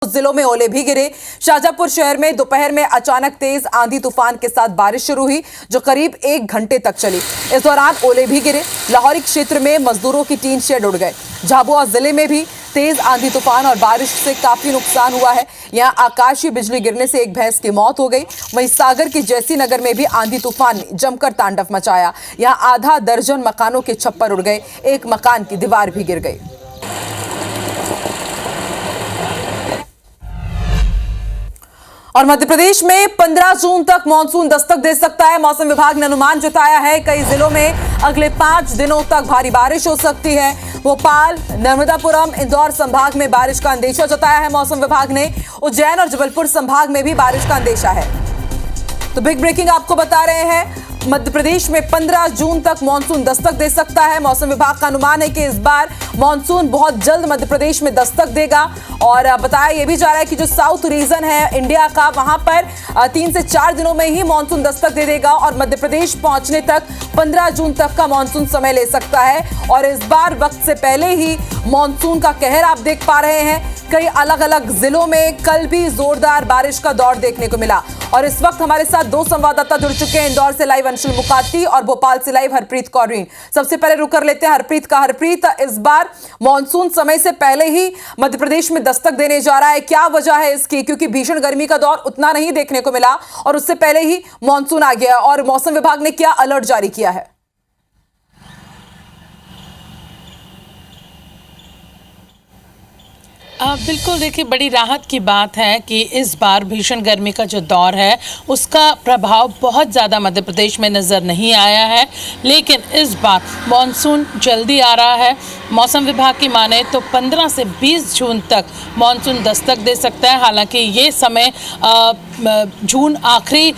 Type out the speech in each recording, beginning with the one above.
जिलों में ओले भी गिरे। शाजापुर शहर में दोपहर में अचानक तेज आंधी तूफान के साथ बारिश शुरू हुई जो करीब 1 घंटे तक चली। इस दौरान ओले भी गिरे। लाहौरी क्षेत्र में मजदूरों की टीन शेड उड़ गए। झाबुआ जिले में भी तेज आंधी तूफान और बारिश से काफी नुकसान हुआ है। यहां आकाशीय बिजली गिरने से एक भैंस की मौत हो गई। वहीं सागर के जैसी नगर में भी आंधी तूफान ने जमकर तांडव मचाया। यहां आधा दर्जन मकानों के छप्पर उड़ गए। एक मकान की दीवार भी गिर गई। और मध्य प्रदेश में 15 जून तक मानसून दस्तक दे सकता है। मौसम विभाग ने अनुमान जताया है कई जिलों में अगले 5 दिनों तक भारी बारिश हो सकती है। भोपाल, नर्मदापुरम, इंदौर संभाग में बारिश का अंदेशा जताया है मौसम विभाग ने। उज्जैन और जबलपुर संभाग में भी बारिश का अंदेशा है। तो बिग ब्रेकिंग आपको बता रहे हैं, मध्य प्रदेश में 15 जून तक मानसून दस्तक दे सकता है। मौसम विभाग का अनुमान है कि इस बार मानसून बहुत जल्द मध्य प्रदेश में दस्तक देगा। और बताया यह भी जा रहा है कि जो साउथ रीजन है इंडिया का, वहां पर 3 से 4 दिनों में ही मानसून दस्तक दे देगा और मध्य प्रदेश पहुंचने तक 15 जून तक का मानसून समय ले सकता है। और इस बार वक्त से पहले ही मानसून का कहर आप देख पा रहे हैं। कई अलग अलग जिलों में कल भी जोरदार बारिश का दौर देखने को मिला। और इस वक्त हमारे साथ 2 संवाददाता जुड़ चुके हैं। इंदौर से लाइव अंशुल मुकाती और भोपाल से लाइव हरप्रीत कौर। सबसे पहले रुक कर लेते हैं हरप्रीत का। हरप्रीत, इस बार मानसून समय से पहले ही मध्य प्रदेश में दस्तक देने जा रहा है, क्या वजह है इसकी? क्योंकि भीषण गर्मी का दौर उतना नहीं देखने को मिला और उससे पहले ही मानसून आ गया। और मौसम विभाग ने क्या अलर्ट जारी किया है? बिल्कुल, देखिए, बड़ी राहत की बात है कि इस बार भीषण गर्मी का जो दौर है उसका प्रभाव बहुत ज़्यादा मध्य प्रदेश में नज़र नहीं आया है। लेकिन इस बार मानसून जल्दी आ रहा है। मौसम विभाग की माने तो 15 से 20 जून तक मानसून दस्तक दे सकता है। हालांकि ये समय जून आखिरी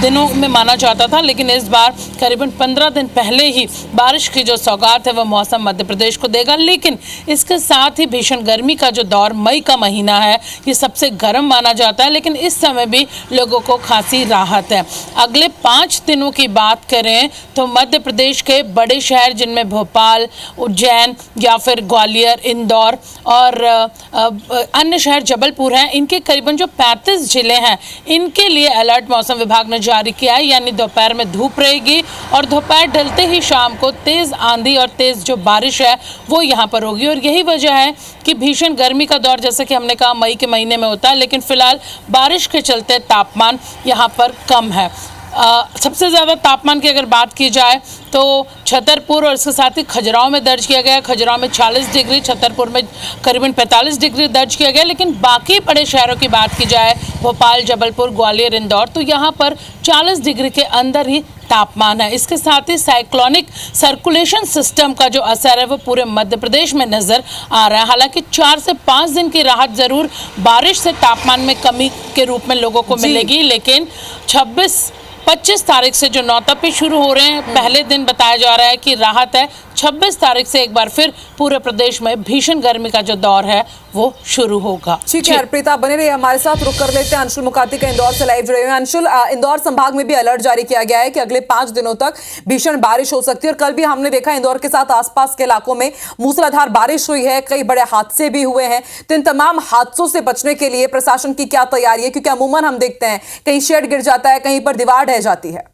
दिनों में माना जाता था, लेकिन इस बार करीबन 15 दिन पहले ही बारिश की जो सौगात है वह मौसम मध्य प्रदेश को देगा। लेकिन इसके साथ ही भीषण गर्मी का जो दौर, मई का महीना है, ये सबसे गर्म माना जाता है। लेकिन इस समय भी लोगों को खासी राहत है। अगले 5 दिनों की बात करें तो मध्य प्रदेश के बड़े शहर जिनमें भोपाल, उज्जैन या फिर ग्वालियर, इंदौर और अन्य शहर जबलपुर हैं, इनके करीबन जो 35 जिले हैं, इनके लिए अलर्ट मौसम विभाग ने जारी किया है। यानी दोपहर में धूप रहेगी और दोपहर ढलते ही शाम को तेज आंधी और तेज जो बारिश है वो यहाँ पर होगी। और यही वजह है कि भीषण गर्मी का दौर, जैसे कि हमने कहा, मई के महीने में होता है, लेकिन फिलहाल बारिश के चलते तापमान यहाँ पर कम है। सबसे ज़्यादा तापमान की अगर बात की जाए तो छतरपुर और इसके साथ ही खजुराहो में दर्ज किया गया। खजुराहो में 40 डिग्री, छतरपुर में करीबन 45 डिग्री दर्ज किया गया। लेकिन बाकी बड़े शहरों की बात की जाए, भोपाल, जबलपुर, ग्वालियर, इंदौर, तो यहाँ पर 40 डिग्री के अंदर ही तापमान है। इसके साथ ही साइक्लोनिक सर्कुलेशन सिस्टम का जो असर है वो पूरे मध्य प्रदेश में नज़र आ रहा है। हालांकि 4 से 5 दिन की राहत ज़रूर बारिश से तापमान में कमी के रूप में लोगों को मिलेगी। लेकिन 25 तारीख से जो नौतपे शुरू हो रहे हैं, पहले दिन बताया जा रहा है कि राहत है। 26 तारीख से एक बार फिर पूरे प्रदेश में भीषण गर्मी का जो दौर है वो शुरू होगा। ठीक है हरप्रीत, आप बने रहिए हमारे साथ। रुक कर लेते हैं अंशुल मुकाती का, इंदौर से लाइव जुड़े हुए हैं। अंशुल, इंदौर संभाग में भी अलर्ट जारी किया गया है कि अगले 5 दिनों तक भीषण बारिश हो सकती है। और कल भी हमने देखा इंदौर के साथ आसपास के इलाकों में मूसलाधार बारिश हुई है, कई बड़े हादसे भी हुए हैं। तो इन तमाम हादसों से बचने के लिए प्रशासन की क्या तैयारी है? क्योंकि अमूमन हम देखते हैं कहीं शेड गिर जाता है, कहीं पर दीवार ढह जाती है।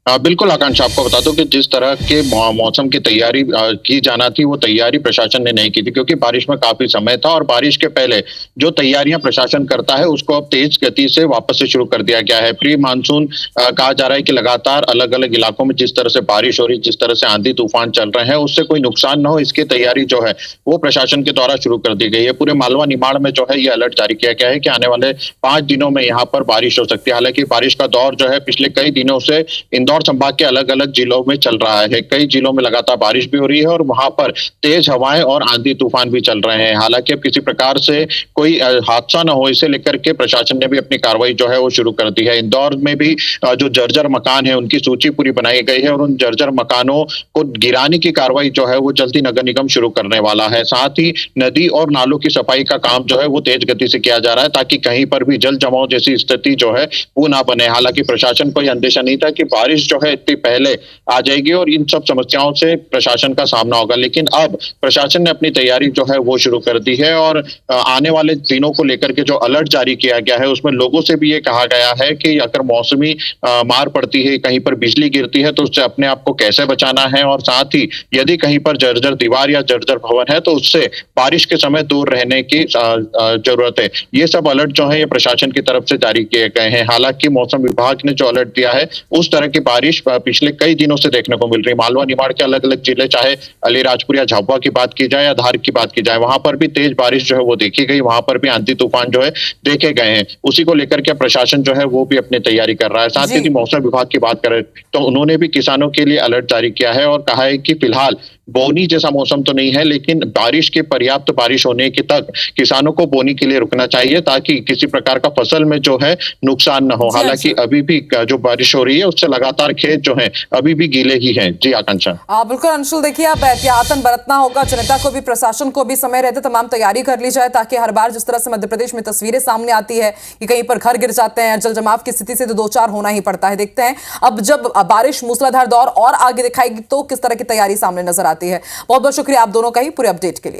बिल्कुल आकांक्षा, आपको बता दूं कि जिस तरह के मौसम की तैयारी की जाना थी वो तैयारी प्रशासन ने नहीं की थी, क्योंकि बारिश में काफी समय था। और बारिश के पहले जो तैयारियां प्रशासन करता है उसको अब तेज गति से वापस से शुरू कर दिया गया है। प्री मानसून कहा जा रहा है कि लगातार अलग अलग इलाकों में जिस तरह से बारिश हो रही, जिस तरह से आंधी तूफान चल रहे हैं, उससे कोई नुकसान न हो, इसकी तैयारी जो है वो प्रशासन के द्वारा शुरू कर दी गई है। पूरे मालवा निमाड़ में जो है ये अलर्ट जारी किया गया है कि आने वाले 5 दिनों में यहाँ पर बारिश हो सकती है। हालांकि बारिश का दौर जो है पिछले कई दिनों से इंदौर संभाग के अलग अलग जिलों में चल रहा है। कई जिलों में लगातार बारिश भी हो रही है और वहां पर तेज हवाएं और आंधी तूफान भी चल रहे हैं। हालांकि अब किसी प्रकार से कोई हादसा न हो, इसे लेकर के प्रशासन ने भी अपनी कार्रवाई जो है वो शुरू कर दी है। इंदौर में भी जो जर्जर मकान है उनकी सूची पूरी बनाई गई है और उन जर्जर मकानों को गिराने की कार्रवाई जो है वो जल्दी नगर निगम शुरू करने वाला है। साथ ही नदी और नालों की सफाई का काम जो है वो तेज गति से किया जा रहा है, ताकि कहीं पर भी जल जमाव जैसी स्थिति जो है वो ना बने। हालांकि प्रशासन को यह अंदेशा नहीं था कि बारिश बारिश जो है इतनी पहले आ जाएगी और इन सब समस्याओं से प्रशासन का सामना होगा। लेकिन अब प्रशासन ने अपनी तैयारी जो है वो शुरू कर दी है और आने वाले दिनों को लेकर के जो अलर्ट जारी किया गया है उसमें लोगों से भी ये कहा गया है कि अगर मौसमी मार पड़ती है, कहीं पर बिजली गिरती है तो उससे अपने आप को कैसे बचाना है और साथ ही यदि कहीं पर जर्जर दीवार या जर्जर भवन है तो उससे बारिश के समय दूर रहने की जरूरत है। ये सब अलर्ट जो है ये प्रशासन की तरफ से जारी किए गए हैं। हालांकि मौसम विभाग ने जो अलर्ट दिया है उस तरह की बारिश पिछले कई दिनों से देखने को मिल रही है। मालवा निमाड़ के अलग अलग जिले, चाहे अलीराजपुर या झाबुआ की बात की जाए या धार की बात की जाए, वहां पर भी तेज बारिश जो है वो देखी गई, वहां पर भी आंधी तूफान जो है देखे गए हैं। उसी को लेकर के प्रशासन जो है वो भी अपनी तैयारी कर रहा है। साथ ही मौसम विभाग की बात करें तो उन्होंने भी किसानों के लिए अलर्ट जारी किया है और कहा है कि फिलहाल बोनी जैसा मौसम तो नहीं है, लेकिन बारिश के पर्याप्त बारिश होने के तक किसानों को बोनी के लिए रुकना चाहिए ताकि किसी प्रकार का फसल में जो है नुकसान न हो। हालांकि अभी भी जो बारिश हो रही है उससे लगातार खेत जो है अभी भी गीले ही हैं। जी आकांक्षा। बिल्कुल अंशुल, देखिए अब एहतियातन बरतना होगा, जनता को भी प्रशासन को भी समय रहते तमाम तैयारी कर ली जाए ताकि हर बार जिस तरह से मध्य प्रदेश में तस्वीरें सामने आती है कि कहीं पर घर गिर जाते हैं, जल जमाव की स्थिति से तो दो चार होना ही पड़ता है। देखते हैं अब जब बारिश मूसलाधार दौर और आगे दिखाएगी तो किस तरह की तैयारी सामने नजर आती है। बहुत बहुत शुक्रिया आप दोनों का ही पूरे अपडेट के लिए।